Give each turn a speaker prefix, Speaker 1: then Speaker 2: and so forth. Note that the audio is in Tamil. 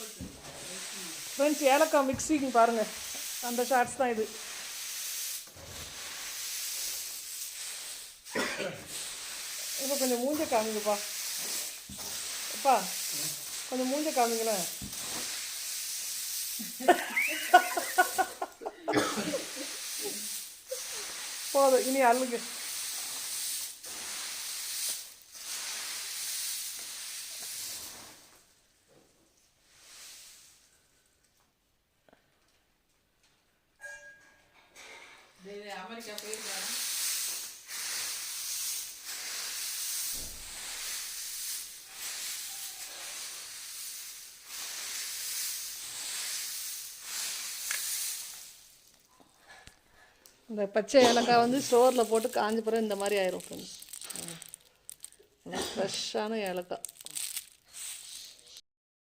Speaker 1: ஃப்ரெண்ட்ஸ் ஏலக்காய் மிக்சிங் பாருங்கள், அந்த ஷார்ட்ஸ் தான் இது. இப்போ கொஞ்சம் மூஞ்ச காமிங்கப்பா. அப்பா கொஞ்சம் மூஞ்ச காமிங்களேன். போதும், இனி அள்ளுங்க.
Speaker 2: அமெரிக்கா போயிருக்காரு.
Speaker 1: இந்த பச்சை ஏலக்காய் வந்து ஸ்டோரில் போட்டு காஞ்ச பிறகு இந்த மாதிரி ஆயிரும் ஃப்ரெண்ட்ஸ். ஃப்ரெஷ்ஷான ஏலக்காய்.